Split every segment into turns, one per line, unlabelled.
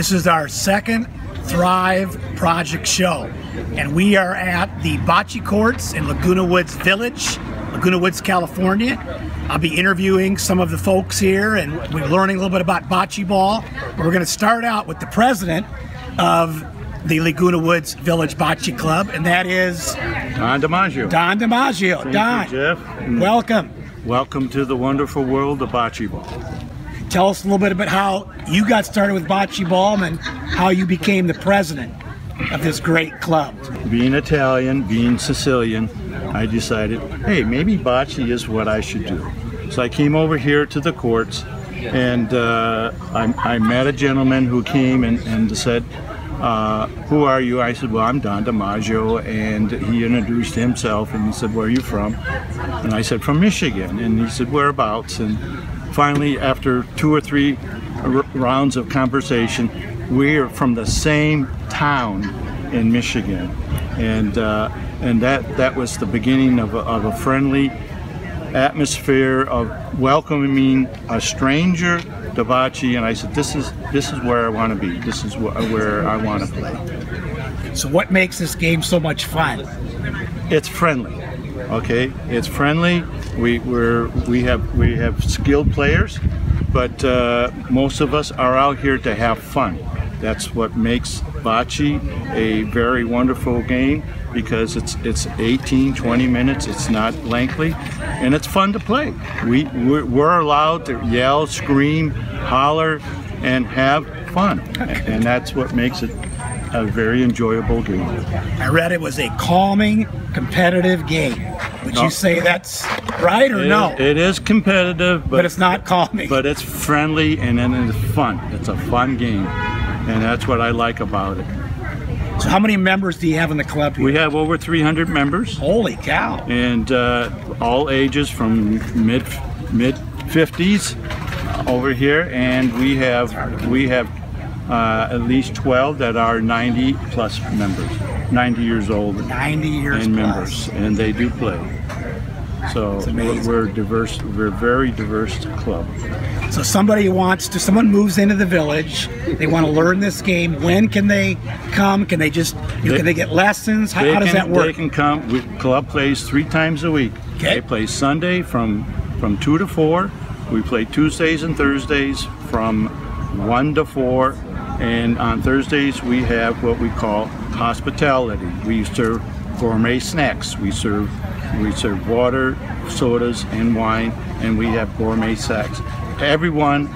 This is our second Thrive Project show, and we are at the Bocce Courts in Laguna Woods Village, Laguna Woods, California. I'll be interviewing some of the folks here, and we're learning a little bit about bocce ball. We're going to start out with the president of the Laguna Woods Village Bocce Club, and that is
Don DiMaggio.
Don DiMaggio.
Thank
Don,
you, Jeff.
Welcome.
Welcome to the wonderful world of bocce ball.
Tell us a little bit about how you got started with bocce ball and how you became the president of this great club.
Being Italian, being Sicilian, I decided, hey, maybe bocce is what I should do. So I came over here to the courts, and I met a gentleman who came and said, who are you? I said, well, I'm Don DiMaggio, and he introduced himself, and he said, where are you from? And I said, from Michigan, and he said, whereabouts? And finally, after 2 or 3 rounds of conversation, we're from the same town in Michigan, and that was the beginning of a friendly atmosphere of welcoming a stranger to bocce. And I said, this is where I want to be. This is where I want to play.
So what makes this game so much fun?
It's friendly. Okay, it's friendly. We have skilled players, but most of us are out here to have fun. That's what makes bocce a very wonderful game, because it's 18-20 minutes. It's not lengthy, and it's fun to play. We're allowed to yell, scream, holler, and have fun, and that's what makes it a very enjoyable game.
I read it was a calming, competitive game. Would you say that's right or no?
It is competitive,
but it's not calming.
But it's friendly, and then it's fun. It's a fun game, and that's what I like about it.
So how many members do you have in the club here?
We have over 300 members.
Holy cow.
And all ages from mid 50s over here, and we have at least 12 that are 90 plus members, 90 years old.
90 years
and
plus.
Members, and they do play. So we're diverse. We're a very diverse club.
So someone moves into the village, they want to learn this game. When can they come? Can they can they get lessons? How does that work?
They can come. Club plays 3 times a week.
Okay.
They play Sunday from 2 to 4. We play Tuesdays and Thursdays from 1 to 4. And on Thursdays we have what we call hospitality. We serve gourmet snacks. We serve water, sodas, and wine, and we have gourmet snacks. Anyone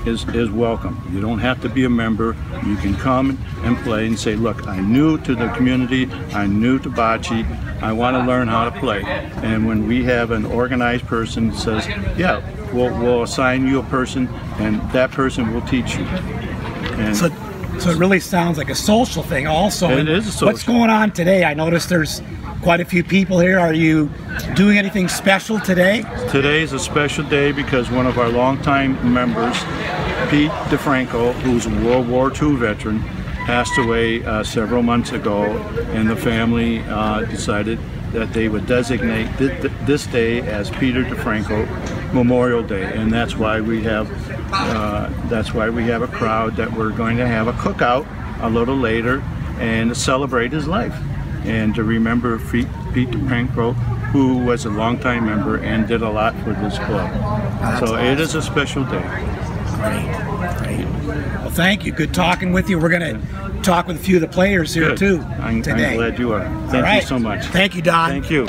is welcome. You don't have to be a member. You can come and play and say, look, I'm new to the community, I'm new to bocce, I want to learn how to play. And when we have an organized person that says, yeah, we'll assign you a person, and that person will teach you. And
so it really sounds like a social thing also.
It is a social.
What's going on today? I noticed there's quite a few people here. Are you doing anything special today?
Today is a special day because one of our longtime members, Pete DeFranco, who's a World War II veteran, passed away several months ago, and the family decided that they would designate this day as Peter DeFranco Memorial Day, and that's why we have a crowd that we're going to have a cookout a little later and celebrate his life, and to remember Pete DeFranco, who was a longtime member and did a lot for this club. So awesome. It is a special day.
Great. Well, thank you. Good talking with you. We're going to talk with a few of the players here too today.
I'm glad you are. Thank you so much.
Thank you, Don.
Thank you.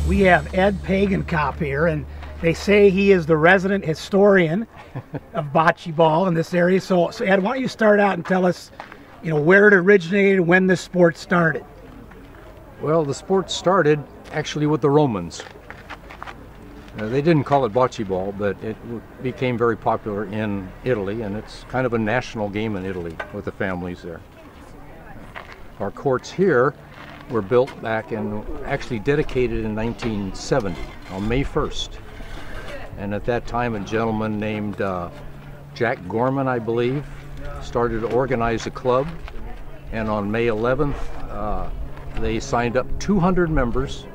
We have Ed Pagenkop here, and they say he is the resident historian of bocce ball in this area. So Ed, why don't you start out and tell us, where it originated, when this sport started?
Well, the sport started actually with the Romans. They didn't call it bocce ball, but it became very popular in Italy, and it's kind of a national game in Italy with the families there. Our courts here were built back and actually dedicated in 1970 on May 1st. And at that time, a gentleman named Jack Gorman, I believe, started to organize a club. And on May 11th, they signed up 200 members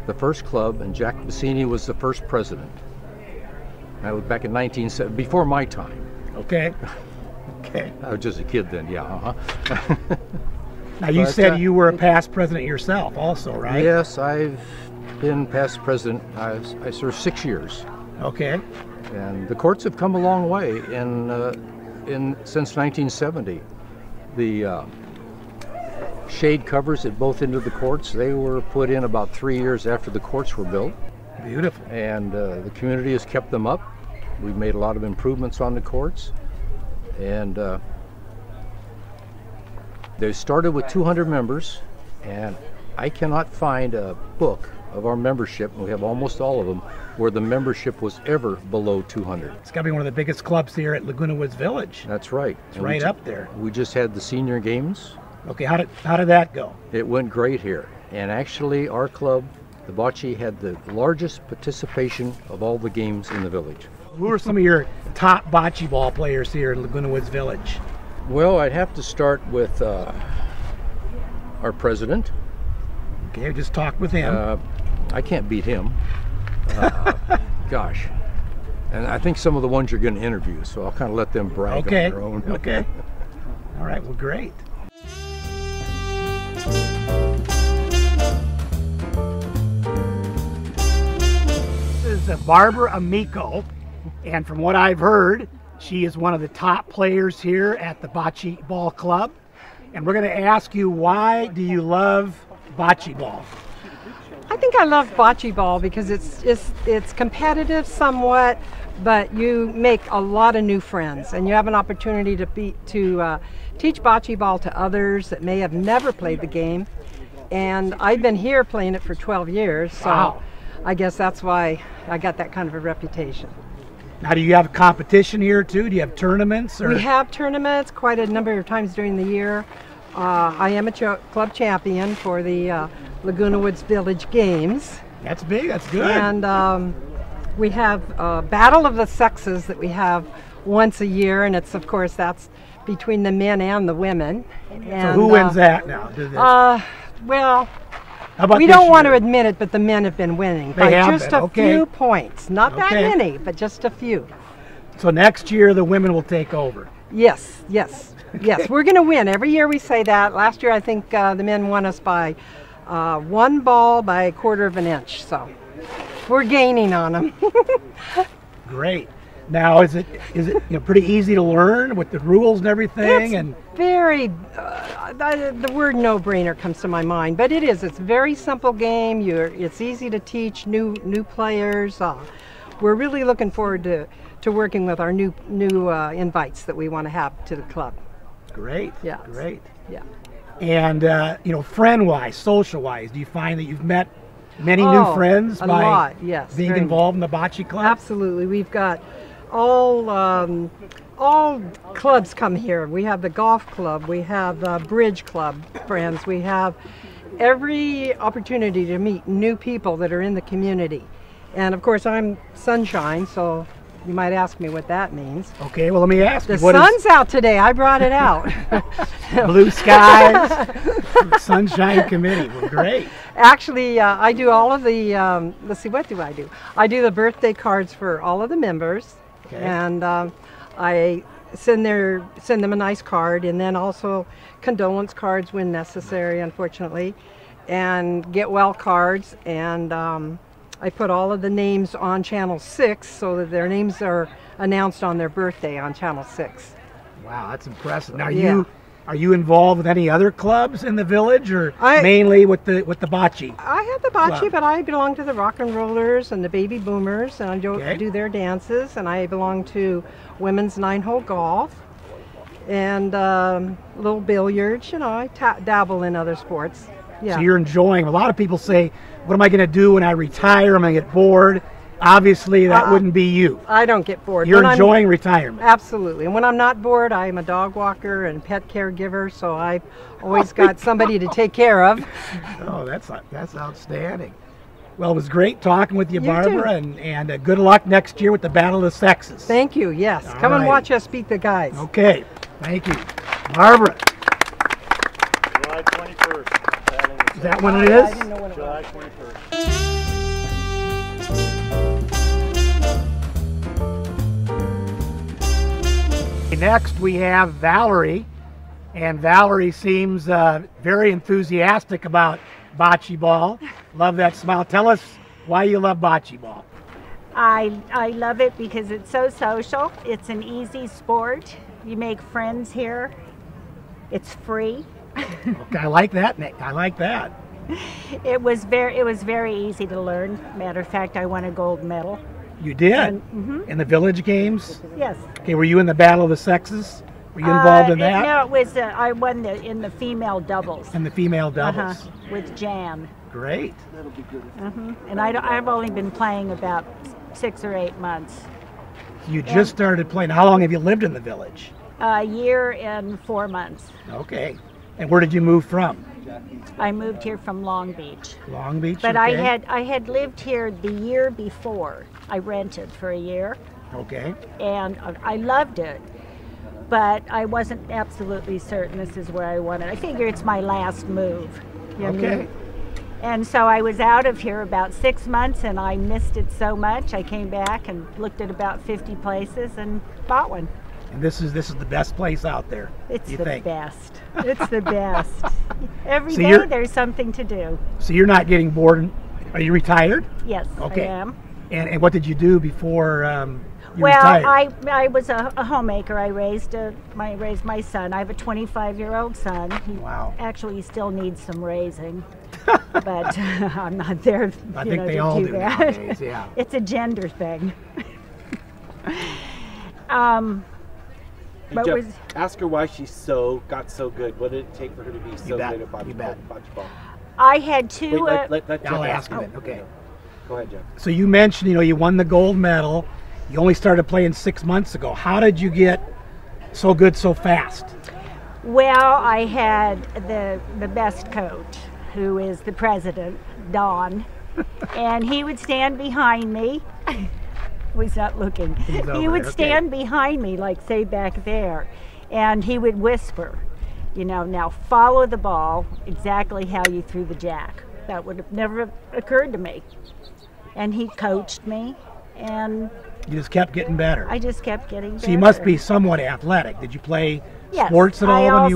the first club, and Jack Bassini was the first president. That was back in 1970, before my time.
Okay. Okay.
I was just a kid then, yeah.
Now you said you were a past president yourself also, right?
Yes, I've been past president. I served 6 years.
Okay.
And the courts have come a long way since 1970. The shade covers at both ends of the courts, they were put in about 3 years after the courts were built.
Beautiful.
And the community has kept them up. We've made a lot of improvements on the courts. And they started with 200 members, and I cannot find a book of our membership, and we have almost all of them, where the membership was ever below 200.
It's got to be one of the biggest clubs here at Laguna Woods Village.
That's right.
It's right up there.
We just had the senior games.
Okay, how did that go?
It went great here. And actually our club, the Bocce, had the largest participation of all the games in the village.
Who are some of your top bocce ball players here in Laguna Woods Village?
Well, I'd have to start with our president.
Okay, just talk with him.
I can't beat him. Gosh. And I think some of the ones you're going to interview, so I'll kind of let them brag on their own.
Okay. All right, well, great. This is Barbara Amico, and from what I've heard, she is one of the top players here at the Bocce Ball Club. And we're going to ask you, why do you love bocce ball?
I think I love bocce ball because it's competitive somewhat, but you make a lot of new friends, and you have an opportunity to teach bocce ball to others that may have never played the game. And I've been here playing it for 12 years, so
wow.
I guess that's why I got that kind of a reputation.
Now, do you have competition here too? Do you have tournaments? Or?
We have tournaments quite a number of times during the year. I am a club champion for the Laguna Woods Village Games.
That's big, that's good.
And we have Battle of the Sexes that we have once a year, and it's, of course, that's between the men and the women. And,
so who wins that now?
Well,
about
we don't want to admit it, but the men have been winning by just a few points. Not that many, but just a few.
So next year the women will take over.
Yes, yes, yes. We're going to win. Every year we say that. Last year I think the men won us by 1 ball by 1/4 of an inch. So we're gaining on them.
Great. Now, is it pretty easy to learn with the rules and everything?
It's very the word no-brainer comes to my mind, but it is. It's a very simple game. It's easy to teach new players. We're really looking forward to working with our new invites that we want to have to the club.
Great.
Yeah.
Great.
Yeah.
And friend-wise, social-wise, do you find that you've met many new friends by being involved in the bocce club?
Absolutely. We've got all clubs come here. We have the golf club, we have the bridge club friends, we have every opportunity to meet new people that are in the community. And of course I'm sunshine, so you might ask me what that means.
Okay, well let me ask you.
The sun's out today, I brought it out.
Blue skies, sunshine committee, well great.
Actually, I do all of the, let's see, what do? I do the birthday cards for all of the members. Okay. And I send them a nice card, and then also condolence cards when necessary, unfortunately, and get well cards, and I put all of the names on Channel 6 so that their names are announced on their birthday on Channel 6.
Wow, that's impressive. Now, are you involved with any other clubs in the village, or mainly with the bocce?
I have the bocce club, but I belong to the Rock and Rollers and the Baby Boomers, and I do their dances, and I belong to Women's 9-hole golf and a little billiards. I dabble in other sports. Yeah.
So you're enjoying. A lot of people say, what am I going to do when I retire? I'm going to get bored. Obviously, that wouldn't be you.
I don't get bored.
You're enjoying retirement.
Absolutely. And when I'm not bored, I'm a dog walker and pet caregiver, so I've always got somebody to take care of.
Oh, that's outstanding. Well, it was great talking with you, Barbara,
too.
and good luck next year with the Battle of the Sexes.
Thank you, yes. Come and watch us beat the guys.
Okay, thank you. Barbara.
July 21st.
Is that when it is?
I didn't know when it was.
July 21st.
next we have Valerie, and Valerie seems very enthusiastic about bocce ball. Love that smile. Tell us why you love bocce ball.
I love it because it's so social. It's an easy sport. You make friends here. It's free.
Okay, I like that, Nick. I like that.
It was very easy to learn. Matter of fact, I won a gold medal.
You did? In the village games?
Yes.
Okay, were you in the Battle of the Sexes? Were you involved in that?
No, it was I won in the female doubles.
In the female doubles?
With Jan.
Great.
And I've only been playing about 6 or 8 months.
You just started playing. How long have you lived in the village?
A year and 4 months.
Okay. And where did you move from?
I moved here from Long Beach.
Long Beach.
But
okay.
I had lived here the year before. I rented for a year.
Okay.
And I loved it. But I wasn't absolutely certain this is where I wanted. I figure it's my last move. You know what I mean? And so I was out of here about 6 months, and I missed it so much. I came back and looked at about 50 places and bought one.
And this is the best place out there.
It's
you
the
think?
best. It's the best. Every
So
day there's something to do.
So you're not getting bored. Are you retired?
Yes,
Okay.
I am.
And what did you do before you retired?
I was a homemaker. I raised my son. I have a 25-year-old son.
Wow.
Actually, he still needs some raising, but I'm not there.
I think they all do
that.
nowadays. Yeah.
It's a gender thing.
Hey, Jeff, ask her why she got so good. What did it take for her to be so good at bocce ball?
I had two.
Wait, let Jeff
I'll
ask
ask
her.
it. Okay.
Go ahead, Jeff.
So you mentioned, you won the gold medal. You only started playing 6 months ago. How did you get so good so fast?
Well, I had the best coach, who is the president, Don, and he would stand behind me. He's not looking. He would stand behind me, like say back there, and he would whisper, now follow the ball exactly how you threw the jack. That would have never occurred to me. And he coached me, and
You just kept getting better.
I just kept getting better.
So you must be somewhat athletic. Did you play
Yes,
sports at all when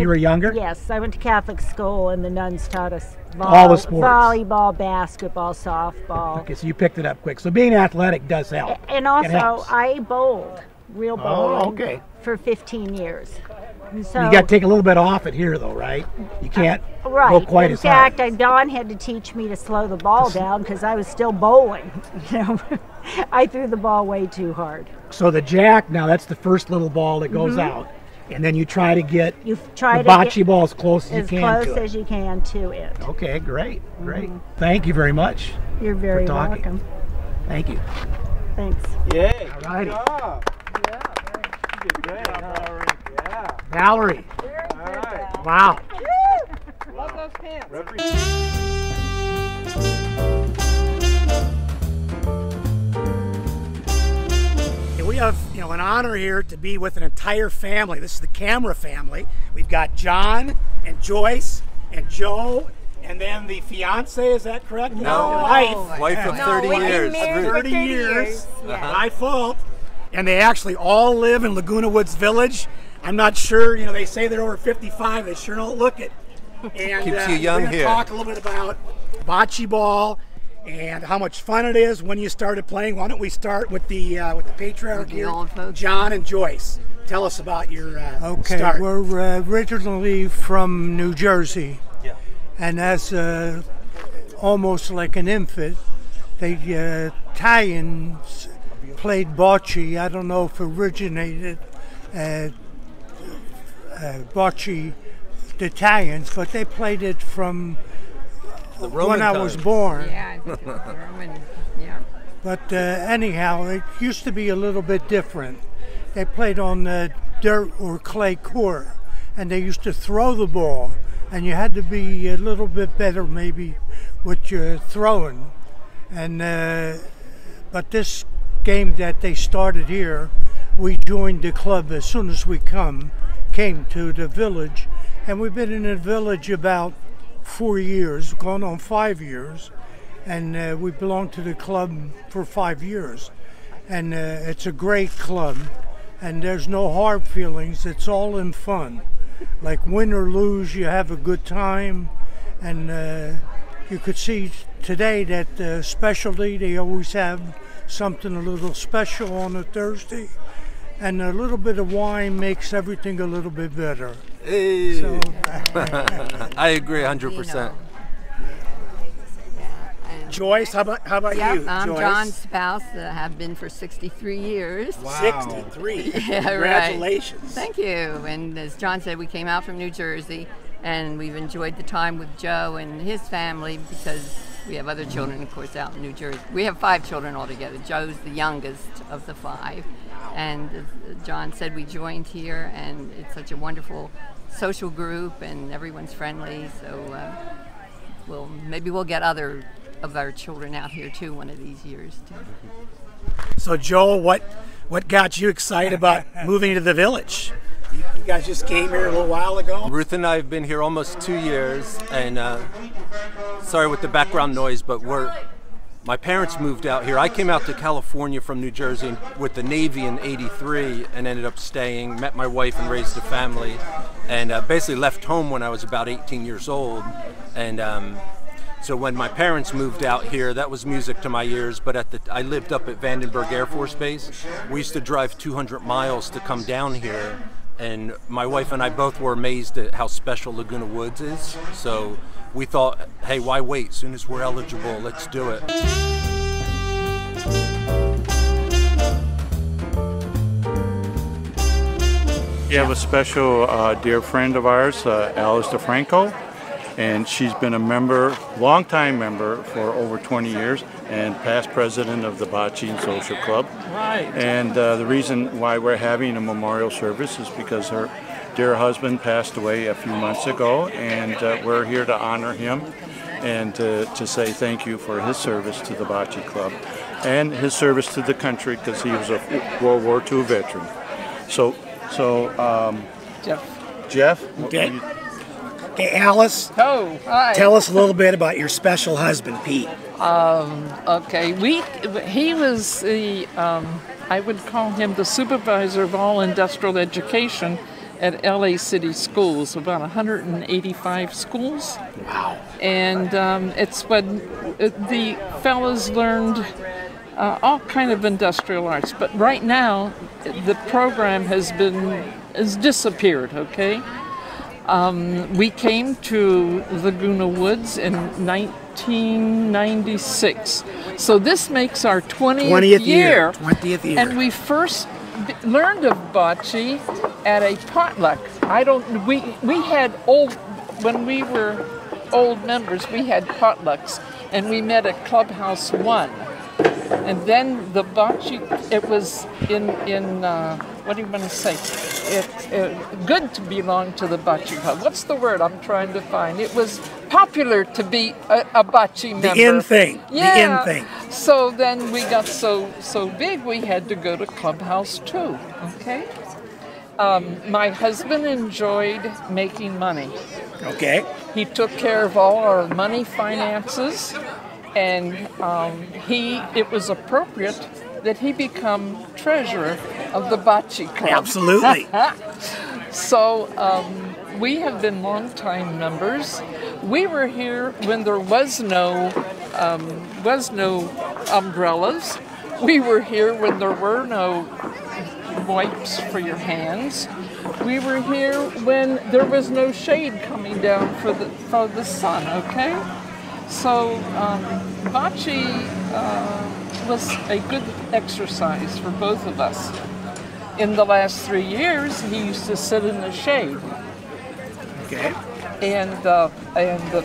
you were younger?
Yes, I went to Catholic school, and the nuns taught us
all the sports.
Volleyball, basketball, softball.
Okay, so you picked it up quick. So being athletic does help.
And
It
also,
helps.
I bowled, real bowling,
okay.
for 15 years. And so,
You got to take a little bit off it here, though, right? You can't go
right.
quite
In
as
fact,
hard.
Don had to teach me to slow the ball down because I was still bowling. I threw the ball way too hard.
So the jack, now that's the first little ball that goes out. And then you try to get
You
the
try to
bocce
get
ball as close as you can
close
to it.
as you can to it.
Okay, great, great. Thank you very much.
You're very
talking.
welcome.
Thank you.
Thanks.
Yay!
All righty.
Good job. Yeah. You did great. Yeah.
Valerie.
All right.
Wow.
Love those pants.
And we have, an honor here to be with an entire family. This is the camera family. We've got John and Joyce and Joe, and then the fiance. Is that correct?
No.
Wife.
Wife of 30 years.
30 years. My fault. And they actually all live in Laguna Woods Village. I'm not sure. They say they're over 55. They sure don't look it. And
Keeps you young
we're gonna
here.
talk a little bit about bocce ball and how much fun it is when you started playing. Why don't we start with the patriarch here, John and Joyce. Tell us about your start.
We're originally from New Jersey, and as almost like an infant, the Italians played bocce. I don't know if it originated bocce, the Italians, but they played it from when I was born.
Yeah, I think it was Roman. Yeah.
But anyhow, it used to be a little bit different. They played on the dirt or clay court, and they used to throw the ball, and you had to be a little bit better maybe with your throwing. And but this game that they started here, we joined the club as soon as we came to the village, and we've been in the village about 4 years, going on 5 years, and we belong to the club for 5 years. And it's a great club. and there's no hard feelings. It's all in fun. Like win or lose, you have a good time, and you could see today that specialty, they always have something a little special on a Thursday, and a little bit of wine makes everything a little bit better.
Hey.
So,
I agree 100%.
Joyce, how about you?
I'm
Joyce?
John's spouse. Have been for 63 years.
Wow. 63.
Yeah,
Congratulations.
Right. Thank you. And as John said, we came out from New Jersey, and we've enjoyed the time with Joe and his family because we have other children, of course, out in New Jersey. We have 5 children altogether. Joe's the youngest of the 5. And as John said, we joined here, and it's such a wonderful social group, and everyone's friendly. So maybe we'll get other of our children out here too one of these years too.
So Joel, what got you excited about moving to the village? You guys just came here a little while ago?
Ruth and I have been here almost 2 years, and sorry with the background noise, but my parents moved out here. I came out to California from New Jersey with the Navy in '83 and ended up staying, met my wife and raised a family, and basically left home when I was about 18 years old. And so when my parents moved out here, that was music to my ears, but I lived up at Vandenberg Air Force Base. We used to drive 200 miles to come down here, and my wife and I both were amazed at how special Laguna Woods is. So we thought, hey, why wait? As soon as we're eligible, let's do it.
We have a special dear friend of ours, Alice DeFranco, and she's been a member, longtime member for over 20 years, and past president of the Boce and Social Club.
Right.
And the reason why we're having a memorial service is because her dear husband passed away a few months ago, and we're here to honor him and to say thank you for his service to the Boce Club and his service to the country, because he was a World War II veteran. So Jeff?
Okay. Okay, Alice.
Oh, hi.
Tell us a little bit about your special husband, Pete.
Okay, he was the, I would call him the supervisor of all industrial education at LA City Schools, about 185 schools.
Wow.
And it's when the fellows learned all kind of industrial arts, but right now the program has disappeared, okay? We came to Laguna Woods in 1996. So this makes our 20th year.
20th year.
And we first learned of bocce at a potluck. We had when we were old members, we had potlucks, and we met at Clubhouse 1. And then the bocce, it was in what do you want to say? It's good to belong to the bocce club. What's the word I'm trying to find? It was popular to be a bocce member.
The in thing.
Yeah.
The in thing.
So then we got so big we had to go to Clubhouse 2. Okay. My husband enjoyed making money.
Okay.
He took care of all our money finances, and it was appropriate that he become treasurer of the Bocce Club.
Absolutely.
So we have been longtime members. We were here when there was no umbrellas. We were here when there were no wipes for your hands. We were here when there was no shade coming down for the sun. Okay. So bocce was a good exercise for both of us. In the last 3 years, he used to sit in the shade.
Okay.
And the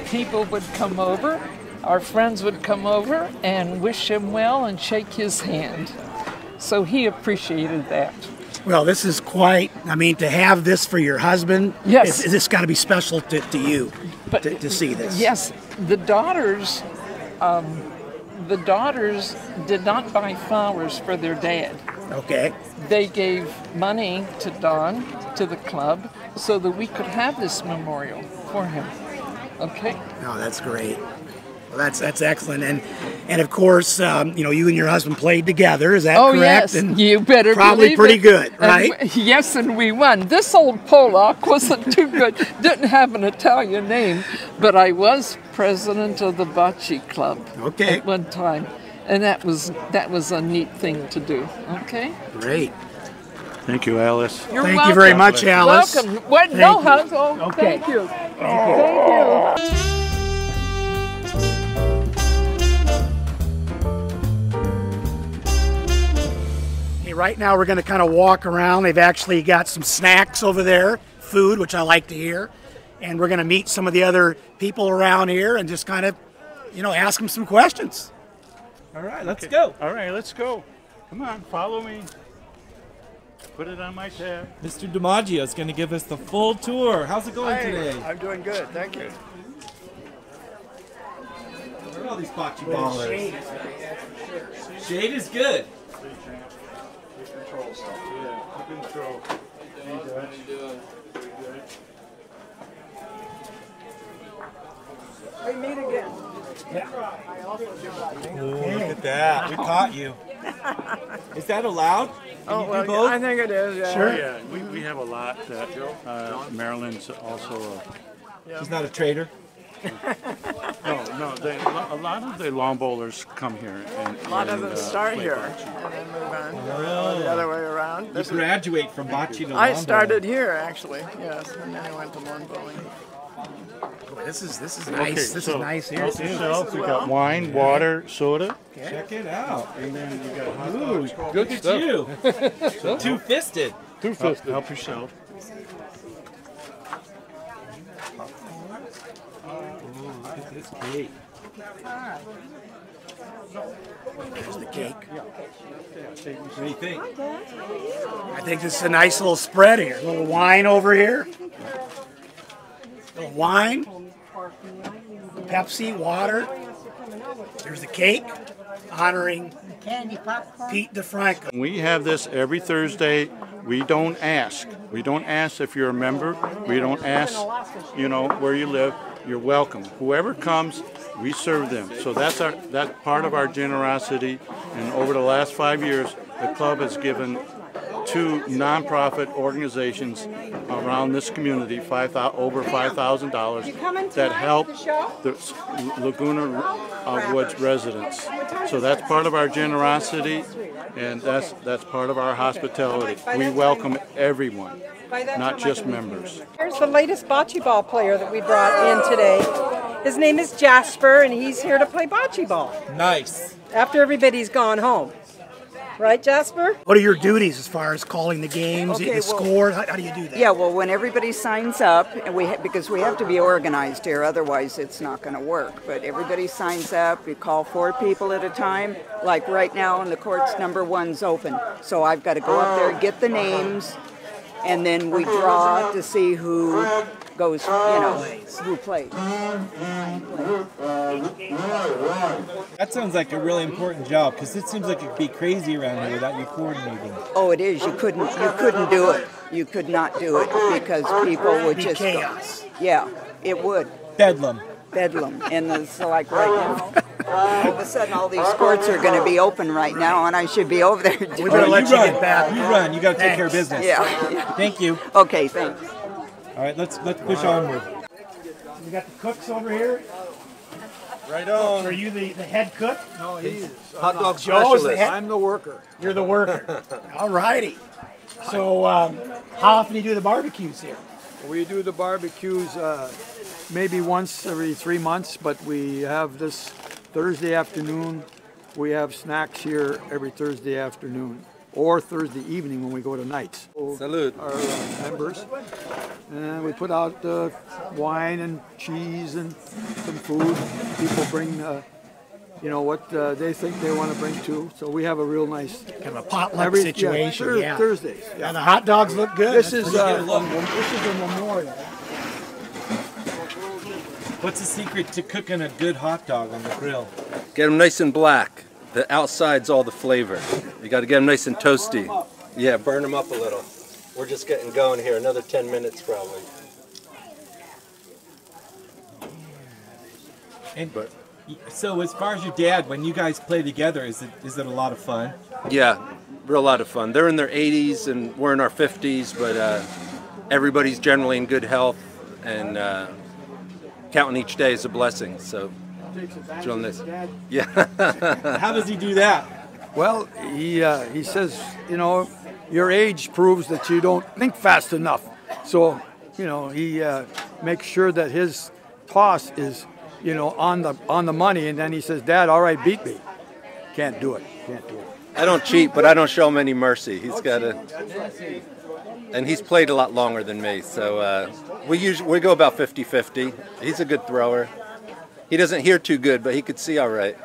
people would come over, our friends would come over and wish him well and shake his hand. So he appreciated that.
Well, this is quite, I mean, to have this for your husband,
yes,
this got to be special to you, to see this.
Yes, the daughters did not buy flowers for their dad.
Okay.
They gave money to Don, to the club, so that we could have this memorial for him. Okay?
No, that's great. Well, that's excellent. And And of course, you know, you and your husband played together. Is that correct?
Yes,
and
you better
probably
believe
pretty
it.
good, right?
And yes, and we won. This old Pollock wasn't too good. Didn't have an Italian name, but I was president of the Bocce Club at one time, and that was a neat thing to do. Okay.
Great.
Thank you, Alice.
You're
Thank
welcome.
you very much, Alice.
Welcome. What?
Thank
No,
you.
Hans. Oh,
Okay.
thank you. Thank you.
Right now we're going to kind of walk around. They've actually got some snacks over there, food, which I like to hear. And we're going to meet some of the other people around here and just kind of, you know, ask them some questions.
All right, let's go.
All right, let's go. Come on, follow me. Put it on my tab.
Mr. DiMaggio is going to give us the full tour. How's it going today?
I'm doing good, thank you.
Where are all these bocce ballers? Shade is good.
Control stuff. Yeah, control. How you doing?
We meet again.
Oh, look at that. We caught you. Is that allowed?
Oh, well, I think it is, yeah.
Sure. Yeah, we have a lot that Maryland's also
He's not a trader?
No, a lot of the lawn bowlers come here. And,
a lot of them start here and then move on the other way around.
You graduate from bocce to lawn
I started here, actually, yes, and then I went to lawn bowling.
Boy, this is nice.
Okay,
this is nice here.
Help yourself. We got wine, water, soda.
Okay. Check it out.
And then you got hot
Ooh,
dogs.
look at you. Two-fisted.
Two-fisted. Help yourself.
Look at this cake.
There's the cake.
What do you think?
I think this is a nice little spread here. A little wine over here. A little wine. Pepsi, water. There's the cake honoring Pete DeFranco.
We have this every Thursday. We don't ask. We don't ask if you're a member. We don't ask, you know, where you live. You're welcome. Whoever comes, we serve them. So that's part of our generosity. And over the last 5 years, the club has given 2 nonprofit organizations around this community over $5,000 that help the Laguna Woods residents. So that's part of our generosity, and that's part of our hospitality. We welcome everyone, not just members.
Here's the latest bocce ball player that we brought in today. His name is Jasper, and he's here to play bocce ball.
Nice.
After everybody's gone home. Right, Jasper?
What are your duties as far as calling the games, the score? How do you do that?
Yeah, well, when everybody signs up, and because we have to be organized here, otherwise it's not going to work. But everybody signs up. We call 4 people at a time. Like right now in the courts, number 1's open. So I've got to go up there, get the names, and then we draw to see who goes, you know, who plays.
That sounds like a really important job, because it seems like it'd be crazy around here without you coordinating.
Oh, it is. You couldn't do it. You could not do it because people would just
chaos.
Yeah, it would.
Bedlam.
And it's like right now, all of a sudden all these courts are going to be open right now, and I should be over there.
We better let you get back.
You run. You got to take care of business.
Yeah.
Thank you.
Okay, thanks.
All right, let's push onward.
We got the cooks over here.
Right on.
Are you the head cook?
No, he is.
Hot dog
Joe's the head.
I'm the worker.
You're the worker. All righty. So how often do you do the barbecues here?
We do the barbecues maybe once every 3 months, but we have this Thursday afternoon. We have snacks here every Thursday afternoon or Thursday evening when we go to nights.
Salud.
Our members. And we put out wine and cheese and some food. People bring, you know, what they think they want to bring too. So we have a real nice
kind of a potluck situation.
Yeah, Thursdays.
Yeah, the hot dogs look good.
This is a memorial.
What's the secret to cooking a good hot dog on the grill?
Get them nice and black. The outside's all the flavor. You got to get them nice and toasty. Yeah, burn them up a little. We're just getting going here. Another 10 minutes probably.
And So as far as your dad, when you guys play together, is it a lot of fun?
Yeah, real lot of fun. They're in their 80s and we're in our 50s, but everybody's generally in good health, and counting each day is a blessing. So, on this, yeah.
How does he do that?
Well, he says, you know, your age proves that you don't think fast enough. So, you know, he makes sure that his toss is, you know, on the money, and then he says, "Dad, all right, beat me." Can't do it. Can't do it.
I don't cheat, but I don't show him any mercy. He's got to, and he's played a lot longer than me, so we go about 50-50. He's a good thrower. He doesn't hear too good, but he could see all right.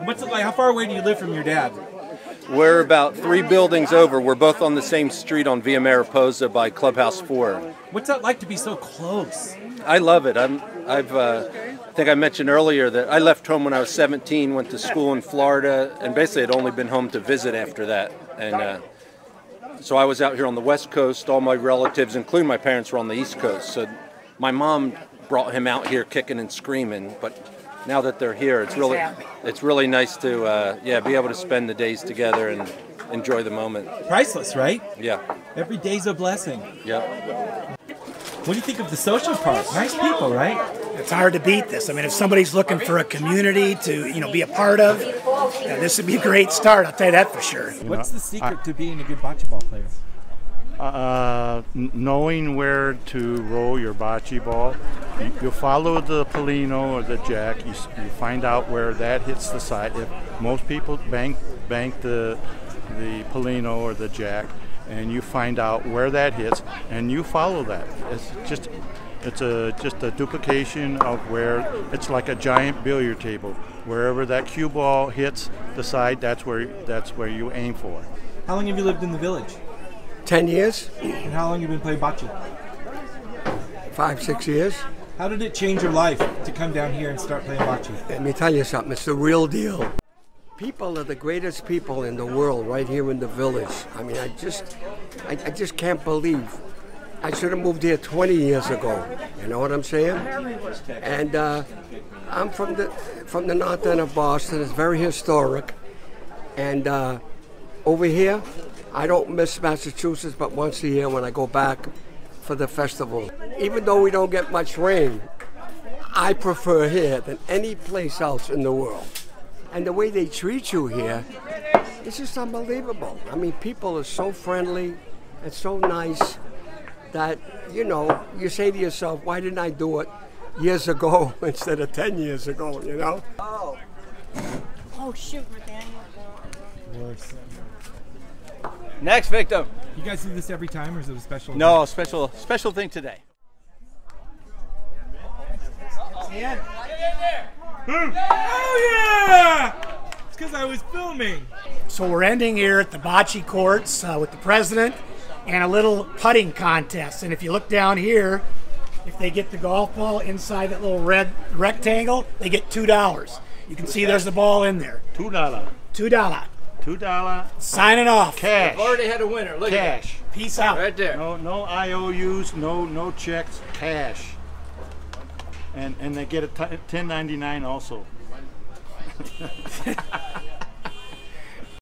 What's it like? How far away do you live from your dad?
We're about 3 buildings over. We're both on the same street on Via Mariposa by Clubhouse 4.
What's that like to be so close?
I love it. I think I mentioned earlier that I left home when I was 17, went to school in Florida, and basically had only been home to visit after that. And so I was out here on the West Coast. All my relatives, including my parents, were on the East Coast. So my mom brought him out here kicking and screaming. But now that they're here, it's really nice to be able to spend the days together and enjoy the moment.
Priceless, right?
Yeah.
Every day's a blessing.
Yeah.
What do you think of the social part? Nice people, right?
It's hard to beat this. I mean, if somebody's looking for a community to, you know, be a part of, this would be a great start. I'll tell you that for sure.
What's the secret to being a good bocce ball player?
Knowing where to roll your bocce ball. You follow the Polino or the jack. You find out where that hits the side. If most people bank the Polino or the jack, and you find out where that hits, and you follow that. It's just a duplication of where it's like a giant billiard table. Wherever that cue ball hits the side, that's where you aim for.
How long have you lived in the village?
10 years.
And how long have you been playing bocce?
5-6 years.
How did it change your life to come down here and start playing bocce?
Let me tell you something. It's the real deal. People are the greatest people in the world right here in the village. I mean, I just can't believe. I should have moved here 20 years ago. You know what I'm saying? And I'm from the north end of Boston. It's very historic. And over here, I don't miss Massachusetts, but once a year when I go back for the festival. Even though we don't get much rain, I prefer here than any place else in the world. And the way they treat you here, it's just unbelievable. I mean, people are so friendly and so nice that, you know, you say to yourself, why didn't I do it years ago instead of 10 years ago, you know?
Oh shoot, Nathaniel.
Next victim.
You guys do this every time, or is it a special?
No, special thing today.
Oh yeah! It's because I was filming.
So we're ending here at the bocce courts with the president and a little putting contest. And if you look down here, if they get the golf ball inside that little red rectangle, they get $2. You can see there's the ball in there.
$2.
$2.
$2.
Signing off.
Cash.
We've already had a winner. Look
Cash.
at
Peace out.
Right there.
No IOUs, no checks, cash. And they get a 1099 also.